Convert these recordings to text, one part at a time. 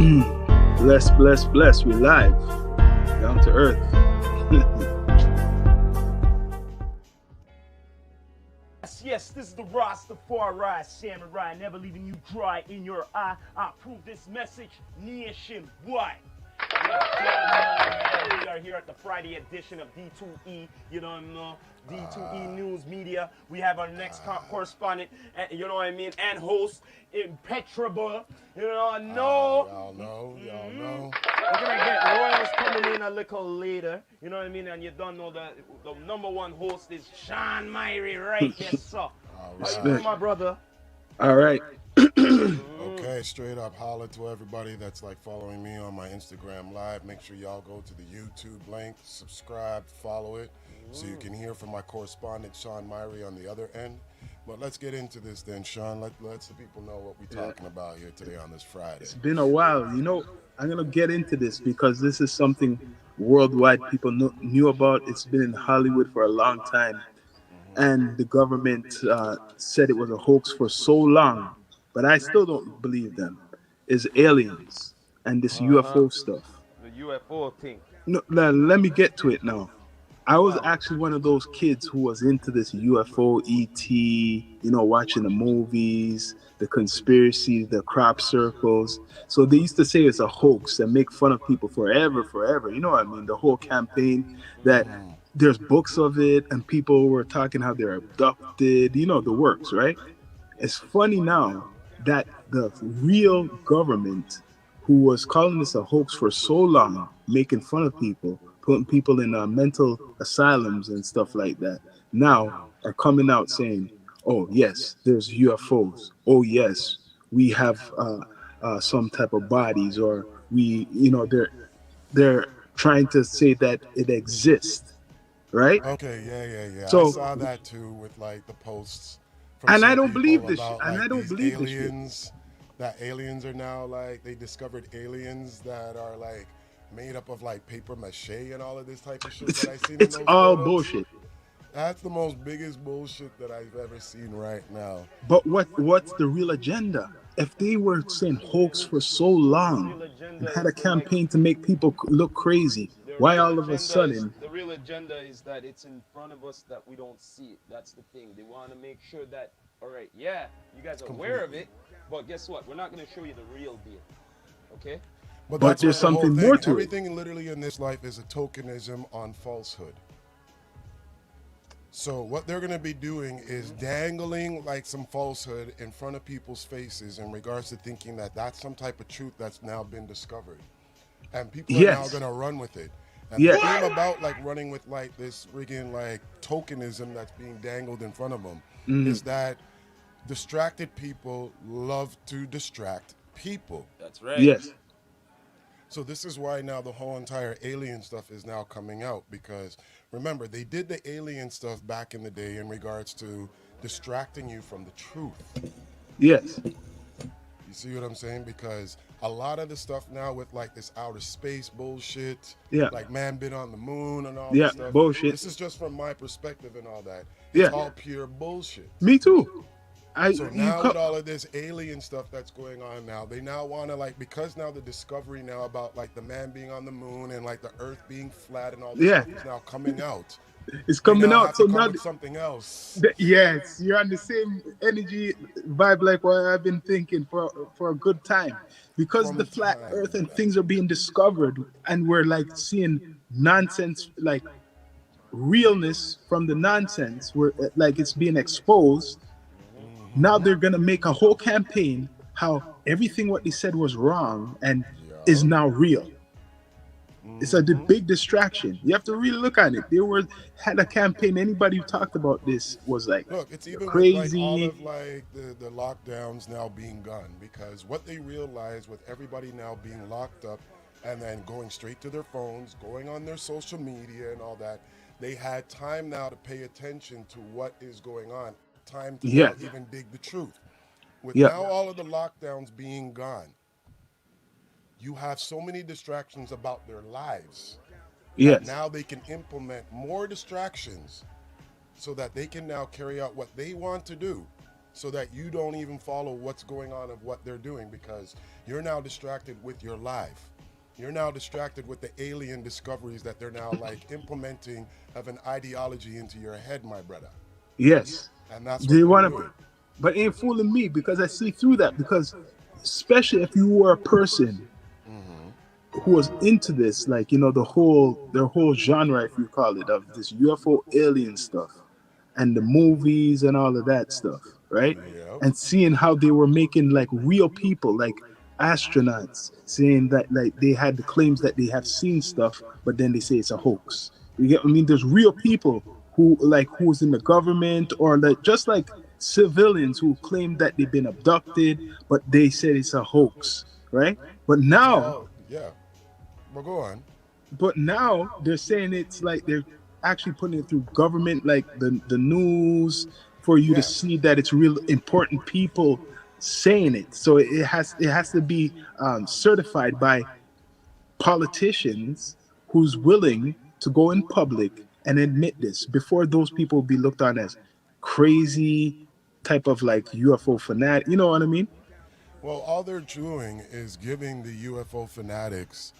Bless, bless, bless. We live. Down to earth. Yes, this is the Rastafari Samurai, never leaving you dry in your eye. I approve this message nationwide. We are here at the Friday edition of D2E, D2E Newz Media. We have our next correspondent, and host, impeccable, Y'all know. We're gonna get Royals coming in a little later, and you don't know the number one host is Sean Myrie, right? Yes, sir. How you doing, my brother? All right. Okay, straight up holla to everybody that's like following me on my Instagram live. Make sure y'all go to the YouTube link, subscribe, follow it, so you can hear from my correspondent Sean Myrie on the other end. But let's get into this then, Sean. Let the people know what we're talking about here today on this Friday. It's been a while. I'm going to get into this because this is something worldwide people knew about. It's been in Hollywood for a long time. And the government said it was a hoax for so long. But I still don't believe them. Is aliens and this UFO stuff. The UFO thing. No, let me get to it now. I was actually one of those kids who was into this UFO, ET, watching the movies, the conspiracies, the crop circles. So they used to say it's a hoax and make fun of people forever. You know what I mean? The whole campaign that there's books of it and people were talking how they're abducted, the works, right? It's funny now that the real government, who was calling this a hoax for so long, making fun of people, putting people in mental asylums and stuff like that, now are coming out saying, oh, yes, there's UFOs. Oh, yes, we have some type of bodies, or they're trying to say that it exists, right? Okay, yeah. So, I saw that too with like the posts. And I don't believe this shit. And I don't believe this shit. That aliens are now like, they discovered aliens that are like made up of like paper mache and all of this type of shit that I've seen. It's all bullshit. That's the most biggest bullshit that I've ever seen right now. But what's the real agenda? If they were saying hoax for so long and had a campaign to make people look crazy, why all of a sudden? The real agenda is that it's in front of us that we don't see it. That's the thing. They want to make sure that, all right, yeah, you guys are aware of it, but guess what? We're not going to show you the real deal, okay? But there's something more to it. Everything literally in this life is a tokenism on falsehood. So what they're going to be doing is dangling like some falsehood in front of people's faces in regards to thinking that that's some type of truth that's now been discovered. And people are now going to run with it. And the thing about like running with like this friggin' like tokenism that's being dangled in front of them is that distracted people love to distract people. That's right. Yes. So this is why now the whole entire alien stuff is now coming out, because remember, they did the alien stuff back in the day in regards to distracting you from the truth. Yes. You see what I'm saying? Because a lot of the stuff now with like this outer space bullshit, like man been on the moon and all this stuff. Bullshit. This is just from my perspective and all that. It's all pure bullshit. Me too. So now with all of this alien stuff that's going on now, they now want to like, because now the discovery now about like the man being on the moon and like the earth being flat and all this stuff is now coming out. It's coming out. So now something else. Yes, you're on the same energy vibe like what I've been thinking for a good time. Because the flat earth and things are being discovered and we're like seeing nonsense, like realness from the nonsense, where like it's being exposed. Now they're going to make a whole campaign how everything what they said was wrong and is now real. It's a big distraction. You have to really look at it. They had a campaign. Anybody who talked about this was like, look, it's even crazy. With like all of like the lockdowns now being gone, because what they realized with everybody now being locked up and then going straight to their phones, going on their social media and all that, they had time now to pay attention to what is going on. Time to now even dig the truth. With now all of the lockdowns being gone, you have so many distractions about their lives. Yes. Now they can implement more distractions so that they can now carry out what they want to do. so that you don't even follow what's going on of what they're doing, because you're now distracted with your life. You're now distracted with the alien discoveries that they're now like implementing of an ideology into your head, my brother. Yes. And that's Do what you they're want doing. to? But ain't fooling me, because I see through that. Because especially if you were a person who was into this, like, you know, their whole genre, if you call it, of this UFO alien stuff and the movies and all of that stuff, right? Yep. And seeing how they were making like real people, like astronauts, saying that like they had the claims that they have seen stuff, but then they say it's a hoax. You get what I mean? There's real people who's in the government, or like just like civilians who claim that they've been abducted, but they said it's a hoax, right? But now, Well, yeah. Well, go on. but now they're saying it's like they're actually putting it through government, like the news, for you to see that it's real important people saying it. So it has to be certified by politicians who's willing to go in public and admit this, before those people will be looked on as crazy type of like UFO fanatic. You know what I mean? Well, all they're doing is giving the UFO fanatics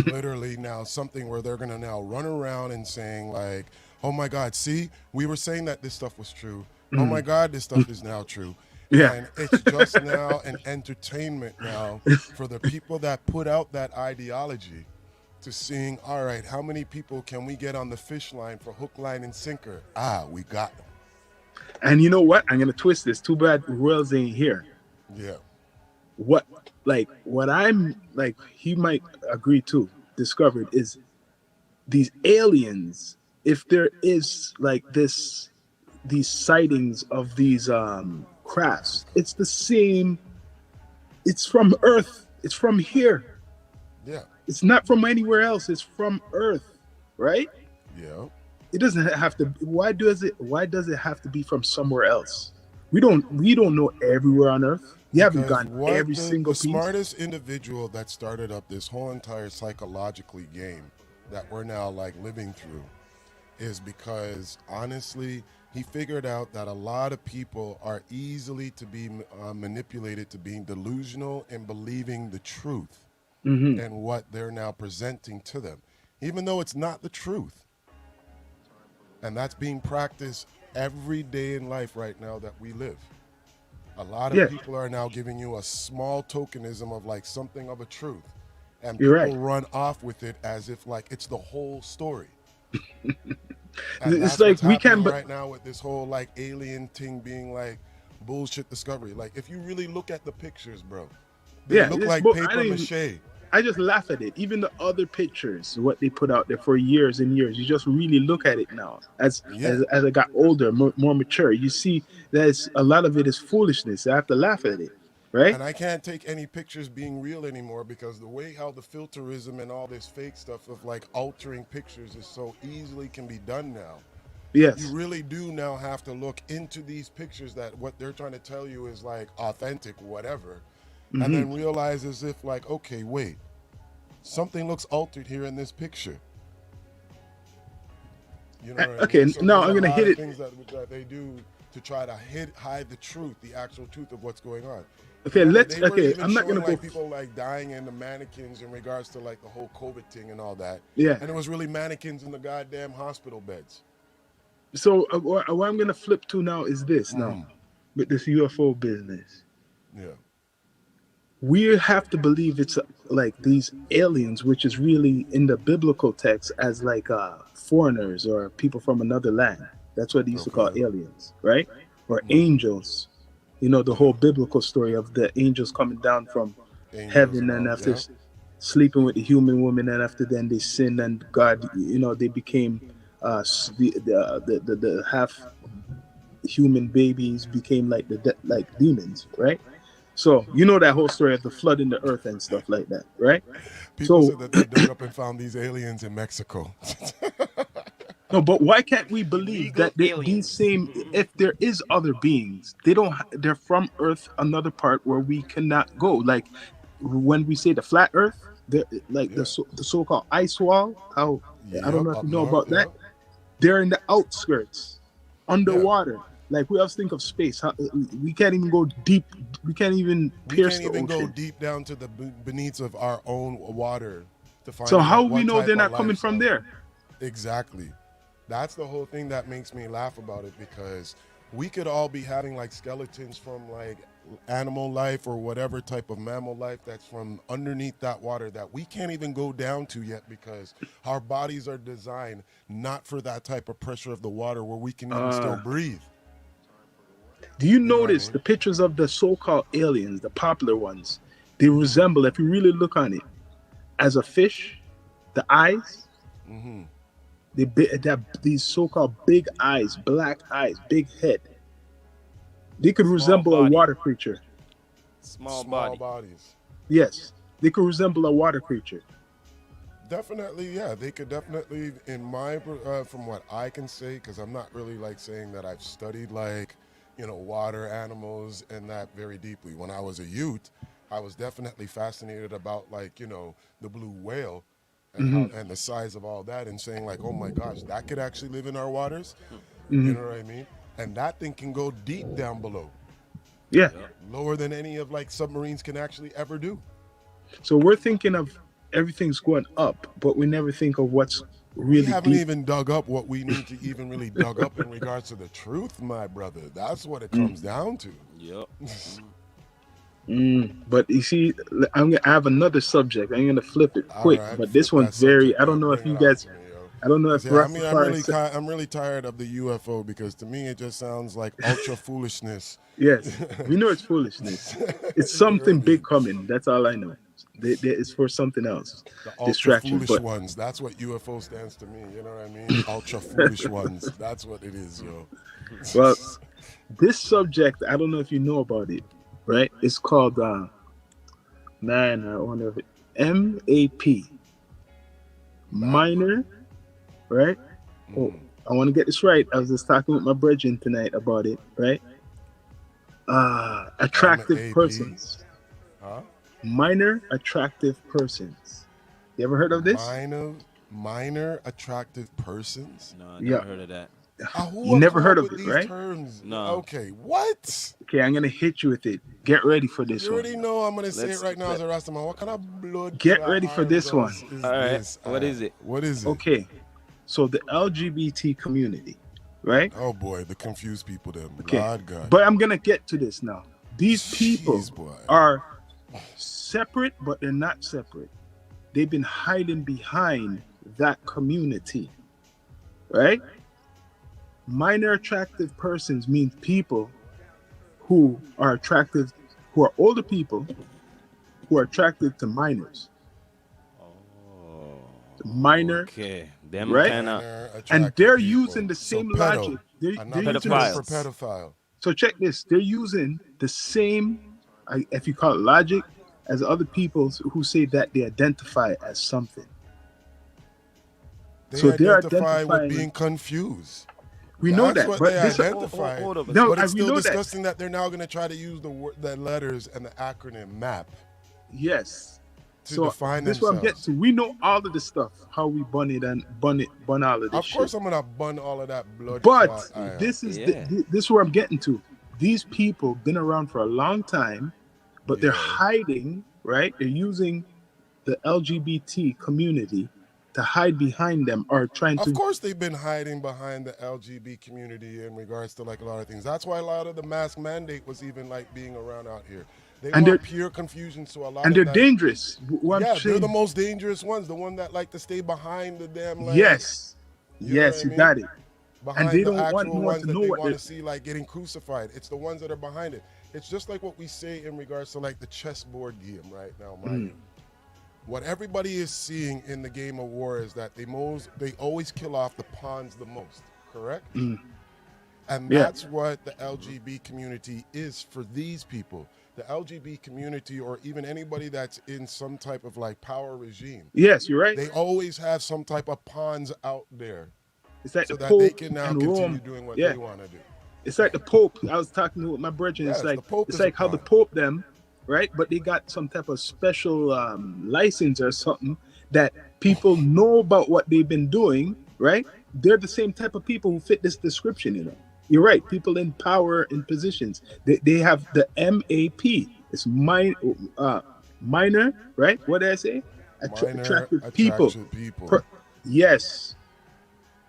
literally now something where they're going to now run around and saying like, oh my God, see, we were saying that this stuff was true. Oh my God, this stuff is now true. Yeah. And it's just now an entertainment now for the people that put out that ideology to seeing, all right, how many people can we get on the fish line for hook, line, and sinker? Ah, we got them. And you know what? I'm going to twist this. Too bad Wells ain't here. Yeah. What I'm like, he might agree to, discovered is these aliens, if there is like these sightings of these crafts, it's the same, it's from Earth, it's from here, Yeah. it's not from anywhere else, it's from Earth, right? Yeah. It doesn't have to. Why does it have to be from somewhere else? We don't know everywhere on Earth. You haven't gotten every single the piece. smartest individual that started up this whole entire psychologically game that we're now like living through is because honestly he figured out that a lot of people are easily to be manipulated to being delusional and believing the truth and what they're now presenting to them, even though it's not the truth. And that's being practiced every day in life right now that we live. A lot of people are now giving you a small tokenism of like something of a truth, and people run off with it as if like it's the whole story. And it's like we can, right now with this whole like alien thing being like bullshit discovery. Like if you really look at the pictures, bro, they look like paper mache. I just laugh at it. Even the other pictures, what they put out there for years and years, you just really look at it now. As I got older, more mature, you see that a lot of it is foolishness. I have to laugh at it, right? And I can't take any pictures being real anymore because the way how the filterism and all this fake stuff of like altering pictures is so easily can be done now. Yes. You really do now have to look into these pictures that what they're trying to tell you is like authentic, whatever. And then realize as if like, okay, wait, something looks altered here in this picture. You know what I mean? So now I'm gonna hit it. Things that they do to try to hide the truth, the actual truth of what's going on. Okay, I'm not gonna like go. People like dying in the mannequins in regards to like the whole COVID thing and all that. Yeah. And it was really mannequins in the goddamn hospital beds. So what I'm gonna flip to now is this now, with this UFO business. Yeah. We have to believe it's like these aliens, which is really in the biblical text as like foreigners or people from another land. That's what they used to call aliens, right? Or angels. You know, the whole biblical story of the angels coming down from heaven and after sleeping with the human woman, and after then they sinned and God, you know, they became the half human babies became like like demons, right? So you know that whole story of the flood in the earth and stuff like that, right? People said that they dug up and found these aliens in Mexico. No, but why can't we believe that these same, if there is other beings, they're from Earth, another part where we cannot go. Like when we say the flat Earth, like the so-called ice wall. I don't know if you know about that. They're in the outskirts, underwater. Like we always think of space. We can't even go deep. We can't even pierce the ocean. Go deep down to the beneath of our own water to find. So how we know they're not coming from there? Exactly. That's the whole thing that makes me laugh about it, because we could all be having like skeletons from like animal life or whatever type of mammal life that's from underneath that water that we can't even go down to yet, because our bodies are designed not for that type of pressure of the water where we can even still breathe. Do you notice the pictures of the so-called aliens, the popular ones? They resemble, if you really look on it, as a fish, the eyes. They have these so-called big eyes, black eyes, big head. They could resemble a water creature. Small bodies. Yes, they could resemble a water creature. Definitely, yeah. They could definitely, in my, from what I can say, because I'm not really like saying that I've studied like, you know, water animals and that very deeply. When I was a youth, I was definitely fascinated about like, you know, the blue whale and how, and the size of all that, and saying like, oh my gosh, that could actually live in our waters. You know what I mean? And that thing can go deep down below. Yeah. Lower than any of like submarines can actually ever do. So we're thinking of everything's going up, but we never think of what's really We haven't deep. even dug up what we need to even really dug up in regards to the truth, my brother. That's what it comes down to. Yep. But you see, I have another subject. I'm gonna flip it quick, All right, but this flip one's that very. subject, I don't know bring if you it guys. out to me, yo. I don't know if. Yeah, I mean, Rastafari I'm really tired of the UFO, because to me it just sounds like ultra foolishness. Yes, we know it's foolishness. It's something big coming. That's all I know. It's for something else. The ultra Distraction. foolish ones. That's what UFO stands to me. You know what I mean? Ultra foolish ones. That's what it is, yo. Well, this subject, I don't know if you know about it, right? It's called I wonder if it MAP, minor, right? Oh, I want to get this right. I was just talking with my brethren tonight about it, right? Attractive MAP. persons. Huh? Minor attractive persons. You ever heard of this? Minor attractive persons? No, I never heard of that. You never heard of it, right? Terms? No. Okay, what? Okay, I'm gonna hit you with it. Get ready for this You one. already know I'm gonna say it right now as a Rastaman. What kind of blood? Get ready for this one. All right. What is it? What is it? Okay, so the LGBT community, right? Oh boy, the confused people then. Okay, God. but I'm gonna get to this now. These people Jeez, boy. are separate, but they're not separate. They've been hiding behind that community, right? Minor attractive persons means people who are attractive, who are older people who are attracted to minors. Oh. Minor, Okay. Them right? kind of. and they're using the same logic. They're Another using term pedophiles. for pedophile. So check this. They're using the same, if you call it logic, as other people who say that they identify as something. They So they're identify with identifying- being confused. We know That's that, what but they this, identify. Hold up. No, But it's we still know that. disgusting that they're now going to try to use the letters and the acronym MAP yes. to So define this is what I'm themselves. getting to. We know all of this stuff, how we bun all of this Of shit. course, I'm going to bun all of that blood. But clot iron. this is Yeah. this is where I'm getting to. These people been around for a long time, but they're Yeah. hiding, right? They're using the LGBT community to hide behind them, or trying to. Of course, they've been hiding behind the LGBT community in regards to like a lot of things. That's why a lot of the mask mandate was even like being around out here. They And want they're- pure confusion, so a lot And of they're that, dangerous. What I'm Yeah, they're saying- the most dangerous ones. The one that like to stay behind the damn like, Yes, You know yes, what I you mean? got it. behind they the don't want actual no one ones to that know they what want they're- to see like getting crucified. It's the ones that are behind it. It's just like what we say in regards to like the chessboard game right now, mind you. What everybody is seeing in the game of war is that they always kill off the pawns the most, correct? And Yeah. that's what the LGB community is for these people. The LGB community, or even anybody that's in some type of like power regime, Yes, you're right. they always have some type of pawns out there It's like so the that Pope they can now and continue Rome. doing what Yeah. they want to do. It's like the Pope. I was talking with my brethren. Yes, It's like the Pope it's is a like how the pawn. Pope them, right? But they got some type of special license or something that people know about what they've been doing, right? They're the same type of people who fit this description, you know. You're right. People in power in positions. They have the MAP. It's minor, right? What did I say? Minor Attractive people. attraction people. Yes.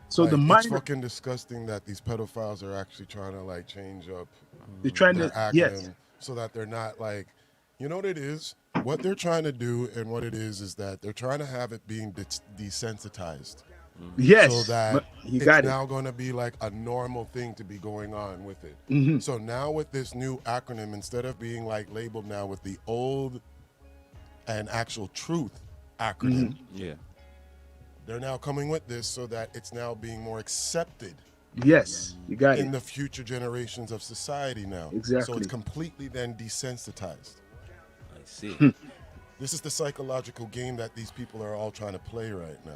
So Like, the it's minor, fucking disgusting that these pedophiles are actually trying to like change up they're trying their to, acronym yes. so that they're not like, you know what it is? What they're trying to do and what it is that they're trying to have it being desensitized. Yes. So that You it's got it. now going to be like a normal thing to be going on with it. Mm-hmm. So now with this new acronym, instead of being like labeled now with the old and actual truth acronym, Yeah. they're now coming with this so that it's now being more accepted Yes. You got in it. the future generations of society now. So Exactly. it's completely then desensitized. I see. This is the psychological game that these people are all trying to play right now.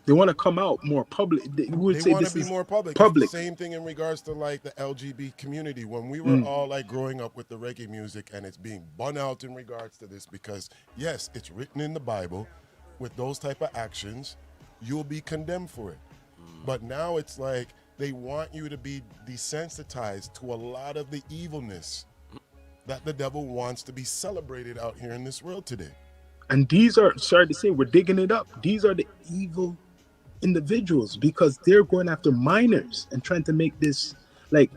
They want to come out more public. They would They say want this to be is more public. public. It's the same thing in regards to like the LGBT community. When we were all like growing up with the reggae music and it's being spun out in regards to this because yes, it's written in the Bible with those type of actions, you'll be condemned for it. But now it's like they want you to be desensitized to a lot of the evilness that the devil wants to be celebrated out here in this world today. And these are, sorry to say, we're digging it up. These are the evil individuals because they're going after minors and trying to make this like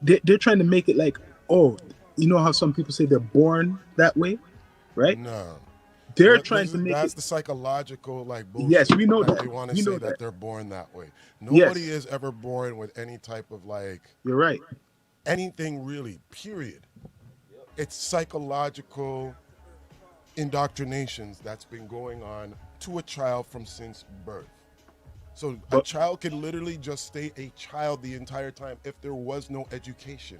they're trying to make it like, oh, you know how some people say they're born that way, right? No. They're trying to make that's it. the psychological like bullshit. Yes, we know that. They want to We say know that that. they're born that way. Yes. Nobody is ever born with any type of like You're right. anything really, period. It's psychological indoctrinations that's been going on to a child from since birth. So a But- child can literally just stay a child the entire time if there was no education.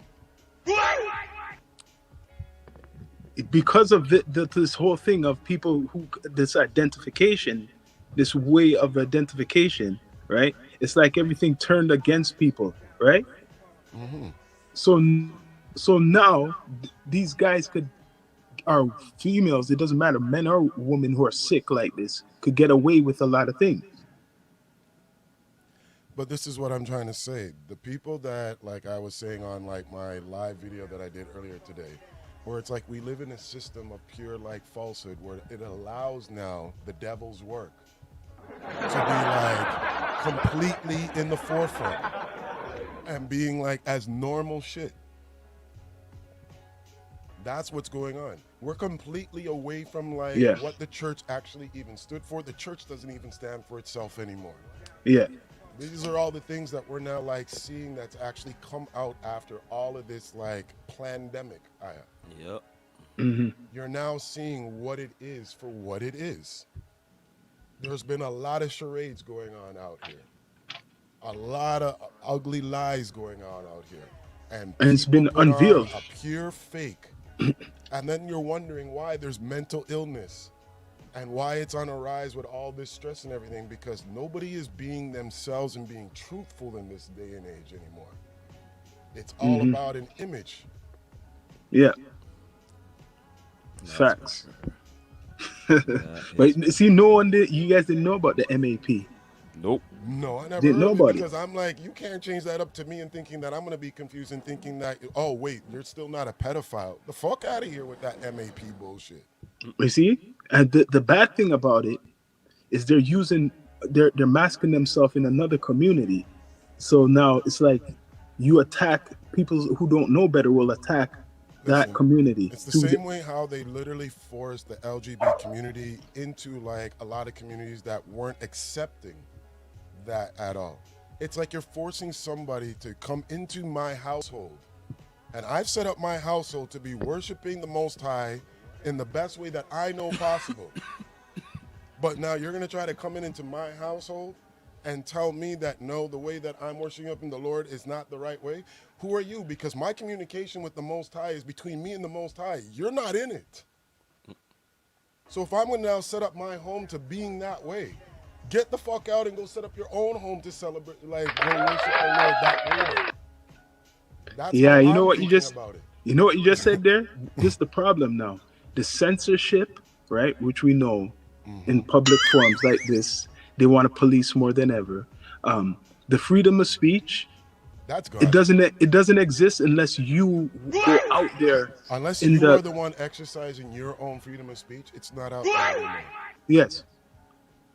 Because of this whole thing of people who this identification, this way of identification, right? It's like everything turned against people, right? So now these guys are females. It doesn't matter, men or women who are sick like this could get away with a lot of things. But this is what I'm trying to say. The people that, like I was saying on like my live video that I did earlier today, where it's like we live in a system of pure like falsehood where it allows now the devil's work to be like completely in the forefront and being like as normal shit. That's what's going on. We're completely away from like what the church actually even stood for. The church doesn't even stand for itself anymore. Yeah. These are all the things that we're now like seeing that's actually come out after all of this like pandemic. Yep. You're now seeing what it is for what it is. There's been a lot of charades going on out here. A lot of ugly lies going on out here. And it's been people put on unveiled. a pure fake. And then you're wondering why there's mental illness and why it's on a rise with all this stress and everything, because nobody is being themselves and being truthful in this day and age anymore. It's all about an image. Yeah. Facts. But see, no one did. You guys didn't know about the MAP. Nope. No, I never Didn't heard know of about it it. because I'm like, you can't change that up to me and thinking that I'm going to be confused and thinking that, oh, wait, you're still not a pedophile. The fuck out of here with that MAP bullshit. You see, and the bad thing about it is they're masking themselves in another community. So now it's like you attack people who don't know better will attack that community. It's the same way how they literally forced the LGBT community into like a lot of communities that weren't accepting that at all. It's like you're forcing somebody to come into my household, and I've set up my household to be worshiping the Most High in the best way that I know possible. But now you're going to try to come into my household and tell me that no, the way that I'm worshiping up in the Lord is not the right way. Who are you? Because my communication with the Most High is between me and the Most High. You're not in it. So if I'm going to now set up my home to being that way, get the fuck out and go set up your own home to celebrate, like go worship the Lord that way. That's Yeah, you how know I'm what you thinking just about it. you know what you just said there? This is the problem now. The censorship, right, which we know in public forums like this, they want to police more than ever. The freedom of speech, That's gone. It doesn't exist unless you go out there. Unless you are the one exercising your own freedom of speech, it's not out there anymore. Yes.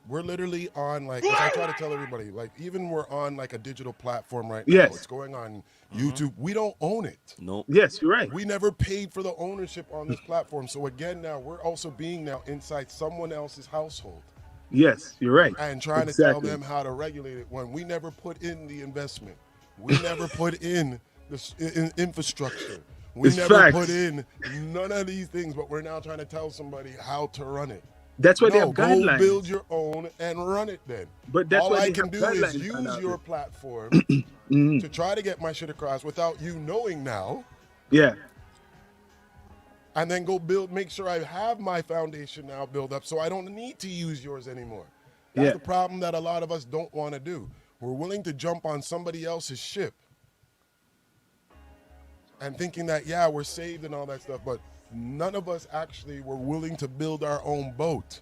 We're literally on, like, as I try to tell everybody, like, even we're on, like, a digital platform right now. Yes. It's going on YouTube. We don't own it. Nope. Yes, you're right. We never paid for the ownership on this platform. So, again, now we're also being now inside someone else's household. Yes, you're right. And trying to tell them how to regulate it when we never put in the investment. We never put in the infrastructure. We never put in none of these things, but we're now trying to tell somebody how to run it. That's why they have guidelines. Go build your own and run it then. But that's all why I can do is use your platform to try to get my shit across without you knowing now. Yeah. And then go make sure I have my foundation now built up so I don't need to use yours anymore. That's the problem that a lot of us don't want to do. We're willing to jump on somebody else's ship and thinking that, yeah, we're saved and all that stuff, but none of us actually were willing to build our own boat.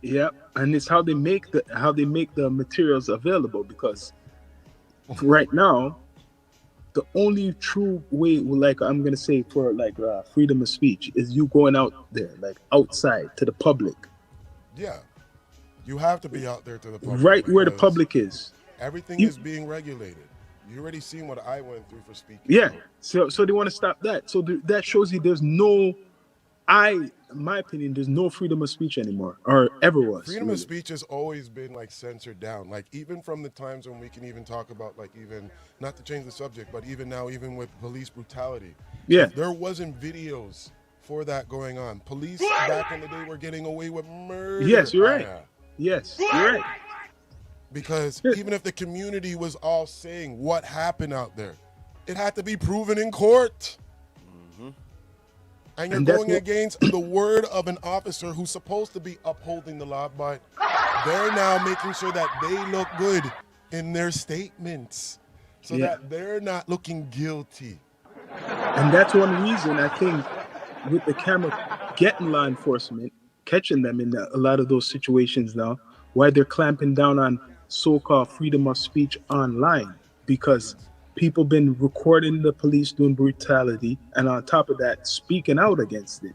Yeah, and it's how they make the materials available, because right now the only true way, like I'm gonna say, for like freedom of speech is you going out there, like outside to the public. Yeah, you have to be out there to the public. Right where the public is. Everything is being regulated. You already seen what I went through for speaking. Yeah, so they want to stop that. So that shows you there's no, in my opinion, there's no freedom of speech anymore, or ever was. Freedom of speech has always been like censored down. Like even from the times when we can even talk about, like, even not to change the subject, but even now, even with police brutality. Yeah, there wasn't videos for that going on. Police back in the day were getting away with murder. Yes, you're right. Yes, you're right. Because even if the community was all saying what happened out there, it had to be proven in court. And you're going against the word of an officer who's supposed to be upholding the law, but they're now making sure that they look good in their statements so that they're not looking guilty. And that's one reason I think with the camera getting law enforcement, catching them in a lot of those situations now, why they're clamping down on so-called freedom of speech online, because people been recording the police doing brutality, and on top of that, speaking out against it.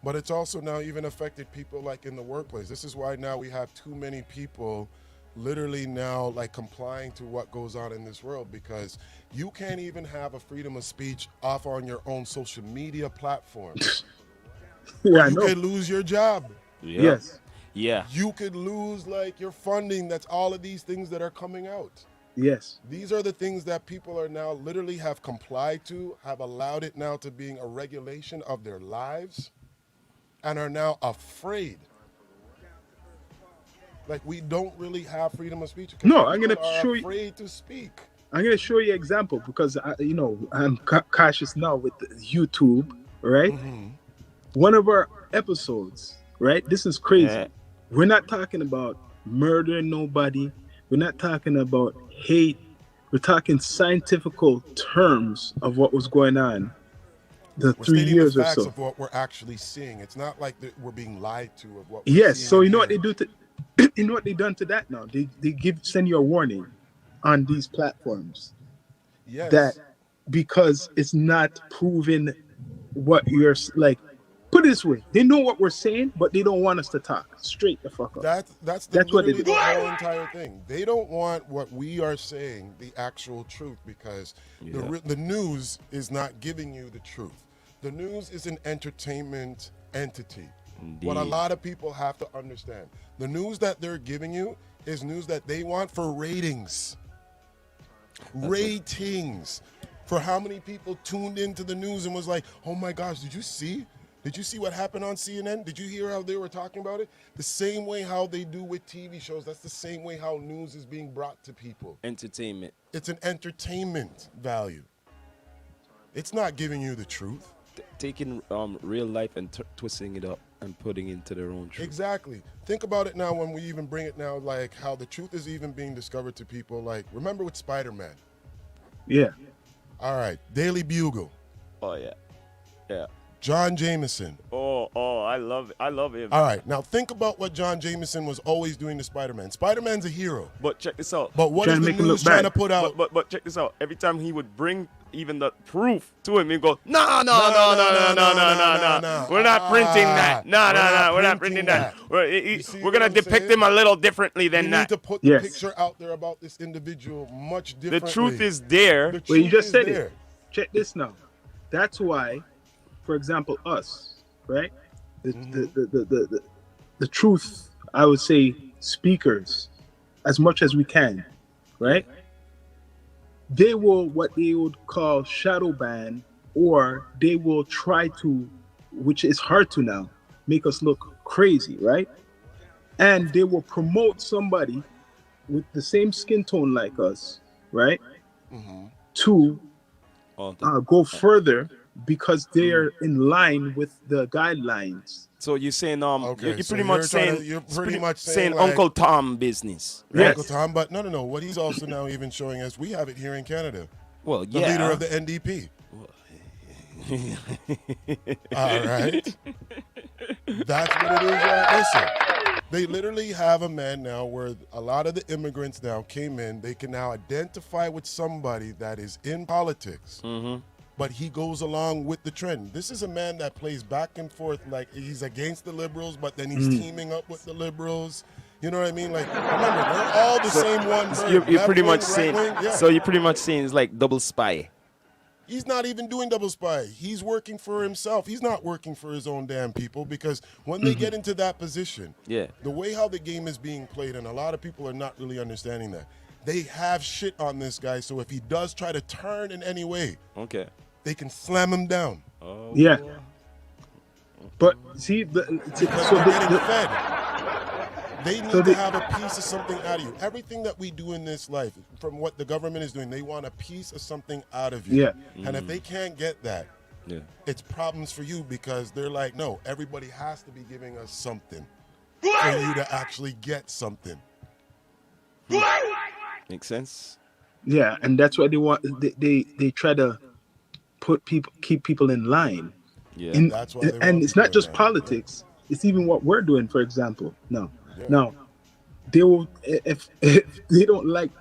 But it's also now even affected people like in the workplace. This is why now we have too many people literally now like complying to what goes on in this world, because you can't even have a freedom of speech off on your own social media platform. Yeah, you could lose your job. Yeah. Yes. Yeah. You could lose like your funding. That's all of these things that are coming out. Yes. These are the things that people are now literally have complied to, have allowed it now to being a regulation of their lives, and are now afraid. Like, we don't really have freedom of speech. No, I'm going to show you. Afraid to speak. I'm going to show you an example, because I'm cautious now with YouTube, right? One of our episodes, right? This is crazy. Yeah. We're not talking about murdering nobody. We're not talking about hate. We're talking scientific terms of what was going on the 3 years or so. Of what we're actually seeing. It's not like we're being lied to of what. Yes. So you know what they do to, you know what they done to that now? They send you a warning on these platforms. Yes. That because it's not proven what you're like. Put it this way, they know what we're saying, but they don't want us to talk. Straight the fuck up. That's what they do. The whole entire thing. They don't want what we are saying, the actual truth, because the news is not giving you the truth. The news is an entertainment entity. Indeed. What a lot of people have to understand. The news that they're giving you is news that they want for ratings. Ratings. For how many people tuned into the news and was like, oh my gosh, did you see? Did you see what happened on CNN? Did you hear how they were talking about it? The same way how they do with TV shows, that's the same way how news is being brought to people. Entertainment. It's an entertainment value. It's not giving you the truth. Taking real life and twisting it up and putting it into their own truth. Exactly. Think about it now when we even bring it now, like how the truth is even being discovered to people. Like, remember with Spider-Man? Yeah. All right. Daily Bugle. Oh, yeah. Yeah. John Jameson. Oh, I love him. All right, now think about what John Jameson was always doing to Spider-Man. Spider-Man's a hero. But check this out. But what is the news trying to put out? But check this out. Every time he would bring even the proof to him, he'd go, no. We're not printing that. No. We're not printing that. We're gonna depict him a little differently than that. You need to put the picture out there about this individual much differently. The truth is there. Well, you just said it. Check this now. That's why, for example, us, right? The truth, I would say, speakers, as much as we can, right? They will what they would call shadow ban, or they will try to, which is hard to now, make us look crazy, right? And they will promote somebody with the same skin tone like us, right? To go further because they're in line with the guidelines. So you're saying okay, you're pretty much saying like, Uncle Tom business, right? Yes. Uncle Tom, but no. What he's also now even showing us, we have it here in Canada. Well, the leader of the NDP. All right. That's what it is. Listen, they literally have a man now where a lot of the immigrants now came in. They can now identify with somebody that is in politics. But he goes along with the trend. This is a man that plays back and forth, like he's against the liberals, but then he's teaming up with the liberals. You know what I mean? Like, remember, they're all the same one. You're pretty much saying. So you're pretty much saying it's like double spy. He's not even doing double spy. He's working for himself. He's not working for his own damn people, because when they get into that position, the way how the game is being played, and a lot of people are not really understanding that. They have shit on this guy, so if he does try to turn in any way, they can slam him down. Yeah. But see, because they're getting fed. They need to have a piece of something out of you. Everything that we do in this life, from what the government is doing, they want a piece of something out of you. And if they can't get that, it's problems for you, because they're like, no, everybody has to be giving us something for you to actually get something. Makes sense. Yeah, and that's why they want. They try to keep people in line. Yeah, that's why. And it's not just politics. It's even what we're doing. For example, now they will, if they don't like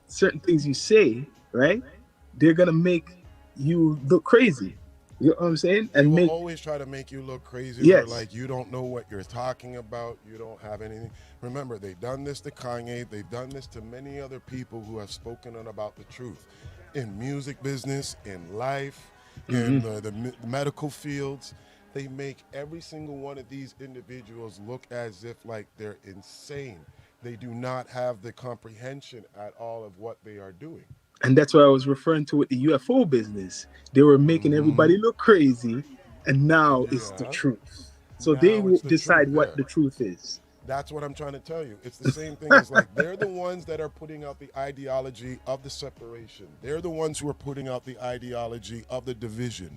certain things you say, right? They're gonna make you look crazy. You know what I'm saying? And they will always try to make you look crazy. Or like you don't know what you're talking about. You don't have anything. Remember, they've done this to Kanye. They've done this to many other people who have spoken about the truth in music business, in life, in the medical fields. They make every single one of these individuals look as if like they're insane. They do not have the comprehension at all of what they are doing. And that's what I was referring to with the UFO business. They were making everybody look crazy, and now it's the truth. So now they will decide what the truth is. That's what I'm trying to tell you. It's the same thing. It's like they're the ones that are putting out the ideology of the separation. They're the ones who are putting out the ideology of the division.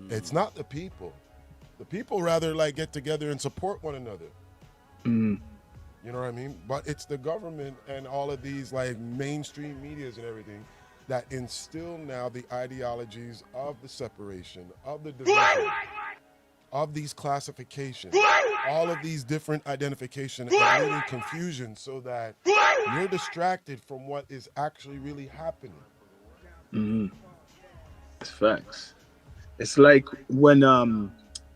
It's not the people. The people rather like get together and support one another. You know what I mean? But it's the government and all of these like mainstream medias and everything that instill now the ideologies of the separation, of the division, of these classifications, all of these different identifications, and leading confusion, so that you're distracted from what is actually really happening. It's facts. It's like when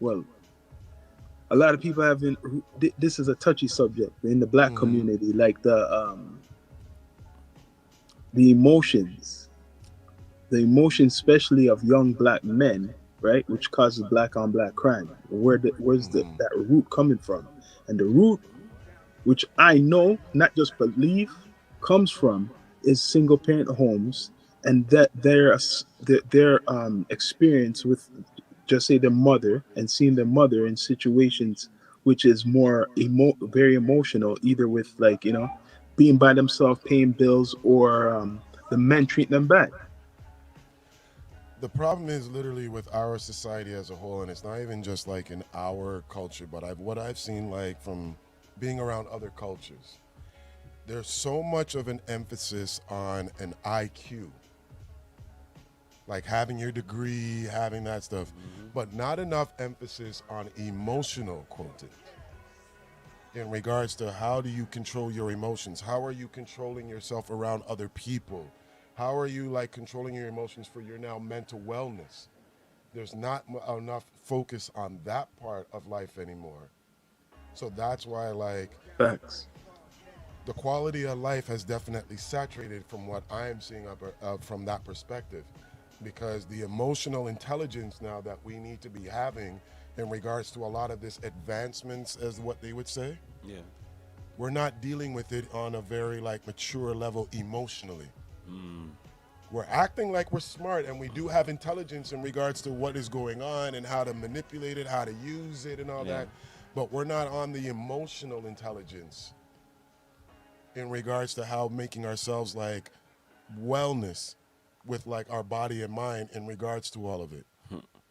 well, a lot of people have been. This is a touchy subject in the black community, like the emotions, especially of young black men, right, which causes black on black crime. Where's that root coming from? And the root, which I know, not just believe, comes from, is single parent homes, and that their experience with, just say, their mother, and seeing their mother in situations which is more very emotional, either with like, you know, being by themselves, paying bills, or the men treating them bad. The problem is literally with our society as a whole, and it's not even just like in our culture, but what I've seen like from being around other cultures, there's so much of an emphasis on an IQ. like having your degree, having that stuff, but not enough emphasis on emotional quotient in regards to how do you control your emotions? How are you controlling yourself around other people? How are you like controlling your emotions for your now mental wellness? There's not enough focus on that part of life anymore. So that's why like Facts. the quality of life has definitely saturated from what I am seeing from that perspective, because the emotional intelligence now that we need to be having in regards to a lot of this advancements, as what they would say, we're not dealing with it on a very like mature level emotionally. We're acting like we're smart and we do have intelligence in regards to what is going on and how to manipulate it, how to use it and all that, but we're not on the emotional intelligence in regards to how making ourselves like wellness with like our body and mind in regards to all of it.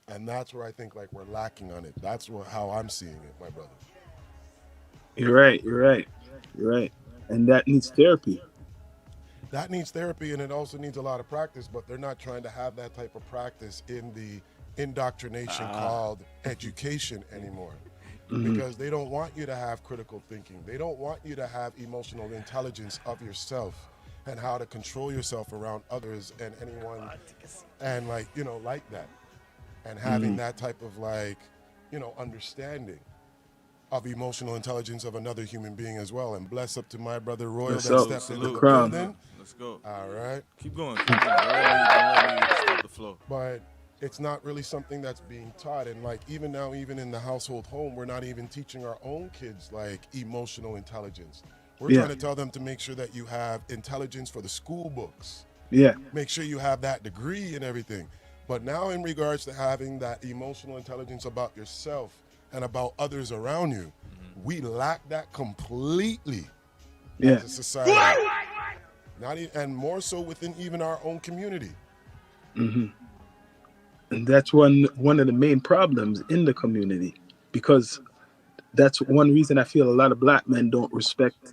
And that's where I think like we're lacking on it. That's how I'm seeing it, my brother. You're right. And that needs therapy. That needs therapy, and it also needs a lot of practice, but they're not trying to have that type of practice in the indoctrination called education anymore. Because they don't want you to have critical thinking. They don't want you to have emotional intelligence of yourself and how to control yourself around others and anyone, and like, you know, like that. And having that type of like, you know, understanding of emotional intelligence of another human being as well. And bless up to my brother Royal that stepped in the building. Let's go. All right. Keep going. Don't let me stop the flow. But it's not really something that's being taught. And like even now, even in the household home, we're not even teaching our own kids like emotional intelligence. We're trying to tell them to make sure that you have intelligence for the school books. Make sure you have that degree and everything. But now in regards to having that emotional intelligence about yourself and about others around you, we lack that completely as a society. And more so within even our own community. And that's one of the main problems in the community, because that's one reason I feel a lot of black men don't respect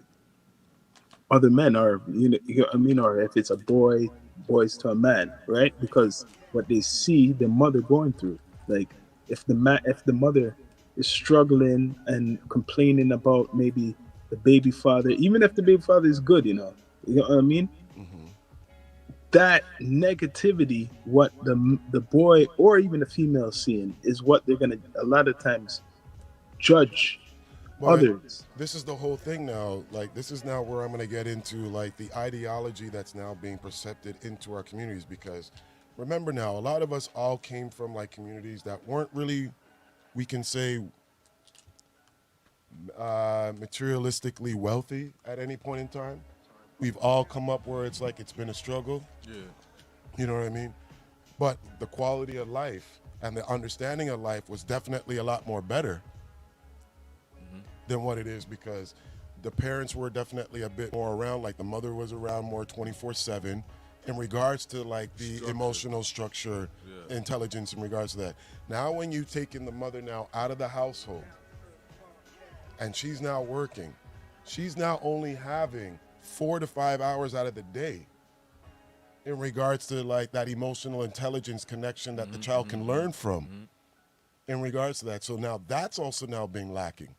other men, or or if it's a boys to a man, right? Because what they see the mother going through, like if the mother is struggling and complaining about maybe the baby father, even if the baby father is good, you know what I mean? That negativity, what the boy or even the female seeing, is what they're gonna a lot of times judge others. This is the whole thing now. Like this is now where I'm gonna get into like the ideology that's now being percepted into our communities, because remember now, a lot of us all came from like communities that weren't really, we can say, materialistically wealthy at any point in time. We've all come up where it's like it's been a struggle. You know what I mean? But the quality of life and the understanding of life was definitely a lot more better than what it is, because the parents were definitely a bit more around, like the mother was around more 24/7 in regards to like the emotional structure, intelligence in regards to that. Now when you take in the mother now out of the household and she's now working, she's now only having 4 to 5 hours out of the day in regards to like that emotional intelligence connection that the child can learn from in regards to that. So now that's also now being lacking.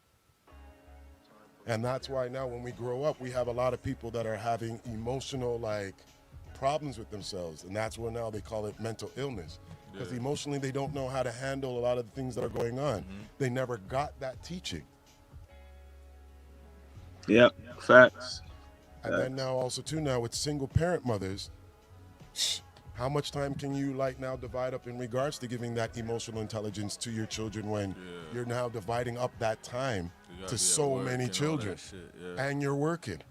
And that's why now when we grow up, we have a lot of people that are having emotional like problems with themselves. And that's where now they call it mental illness. Because emotionally they don't know how to handle a lot of the things that are going on. They never got that teaching. Facts. And then now also too, now with single parent mothers, how much time can you like now divide up in regards to giving that emotional intelligence to your children when you're now dividing up that time to so many children and you're working?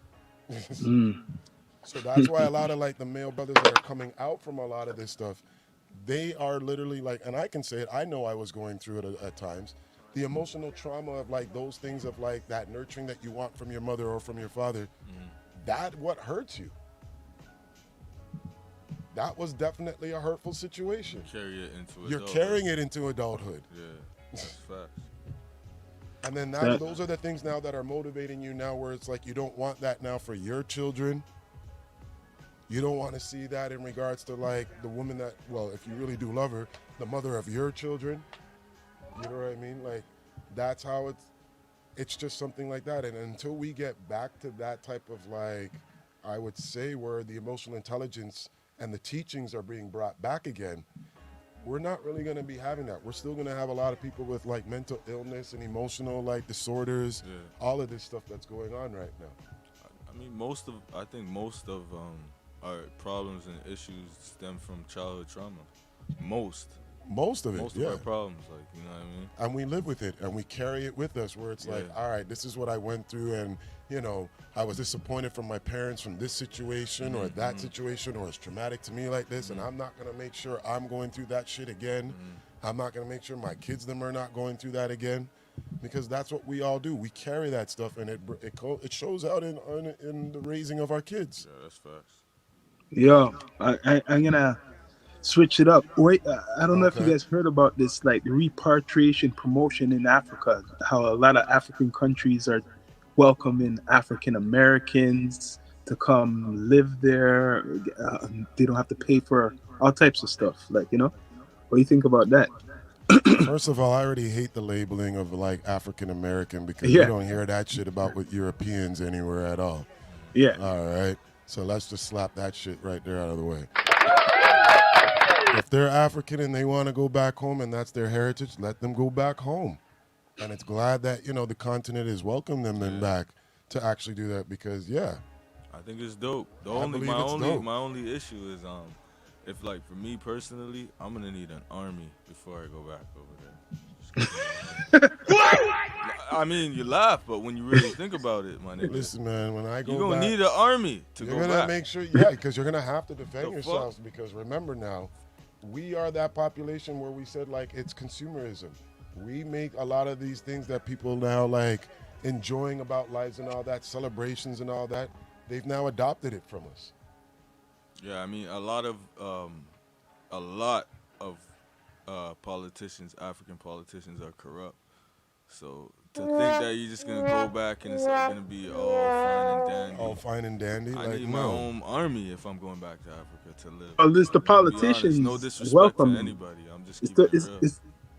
So that's why a lot of like the male brothers that are coming out from a lot of this stuff, they are literally like, and I can say it, I know I was going through it at times, the emotional trauma of like those things of like that nurturing that you want from your mother or from your father, that what hurts you. That was definitely a hurtful situation. You're carrying it into adulthood. That's facts. And then those are the things now that are motivating you now, where it's like you don't want that now for your children. You don't want to see that in regards to like the woman that, well, if you really do love her, the mother of your children. You know what I mean? Like, that's how it's just something like that. And until we get back to that type of like, I would say where the emotional intelligence and the teachings are being brought back again, we're not really going to be having that. We're still going to have a lot of people with like mental illness and emotional like disorders, all of this stuff that's going on right now. I mean, I think most of our problems and issues stem from childhood trauma. Most of it, most of our problems, like, you know what I mean? And we live with it and we carry it with us where it's like, all right, this is what I went through, and you know, I was disappointed from my parents from this situation or that situation, or it's traumatic to me like this, and I'm not going to make sure I'm going through that shit again. I'm not going to make sure my kids them are not going through that again, because that's what we all do. We carry that stuff, and it shows out in the raising of our kids. Yeah, that's facts. Yo, I'm gonna switch it up. Wait, I don't know if you guys heard about this, like repatriation promotion in Africa. How a lot of African countries are welcoming African Americans to come live there. They don't have to pay for all types of stuff. Like, you know, what do you think about that? First of all, I already hate the labeling of like African American, because you don't hear that shit about with Europeans anywhere at all. Yeah. All right. So let's just slap that shit right there out of the way. If they're African and they want to go back home and that's their heritage, let them go back home. And it's glad that, you know, the continent has welcomed them then back to actually do that, because I think it's dope. My only issue is if like for me personally, I'm gonna need an army before I go back over there. I mean, you laugh, but when you really think about it, my nigga. Listen, man, when I go back, you're gonna need an army to go back. You're gonna make sure, because you're gonna have to defend yourselves. Because remember now, we are that population where we said like it's consumerism. We make a lot of these things that people now like enjoying about lives and all that, celebrations and all that. They've now adopted it from us. Yeah, I mean, a lot of politicians, African politicians, are corrupt. So to think that you're just gonna go back and it's gonna be all fine and dandy. All fine and dandy. I need my own army if I'm going back to Africa to live. Well, it's the politicians no disrespect welcoming to anybody. I'm just keeping it real.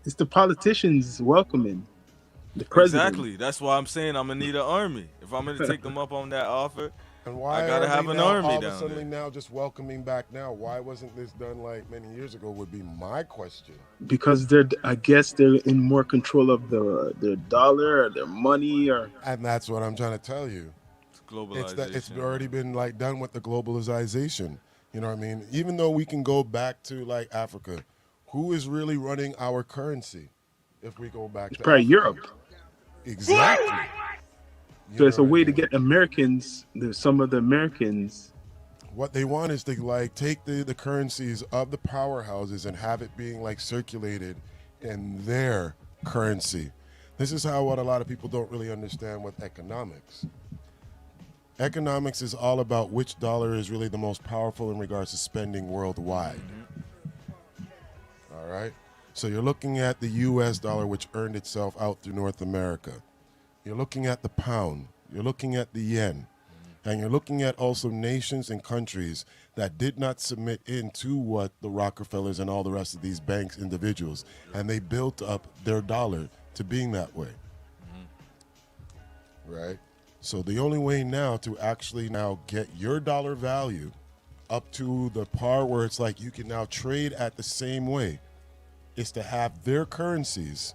It's the politicians welcoming the president. Exactly. That's why I'm saying I'm gonna need an army. If I'm gonna take them up on that offer, and why I gotta have an army all down of a sudden there. Now just welcoming back now? Why wasn't this done like many years ago? Would be my question. Because I guess they're in more control of their dollar or their money, and that's what I'm trying to tell you. It's globalization. It's already been like done with the globalization. You know what I mean? Even though we can go back to like Africa, who is really running our currency? If we go back to probably Africa? Europe. Exactly. So it's a way to get Americans, some of the Americans. What they want is to like take the currencies of the powerhouses and have it being like circulated in their currency. This is what a lot of people don't really understand with economics. Economics is all about which dollar is really the most powerful in regards to spending worldwide. All right? So you're looking at the US dollar, which earned itself out through North America. You're looking at the pound. You're looking at the yen. And you're looking at also nations and countries that did not submit into what the Rockefellers and all the rest of these banks, individuals, and they built up their dollar to being that way. Right? So the only way now to actually now get your dollar value up to the par where it's like you can now trade at the same way is to have their currencies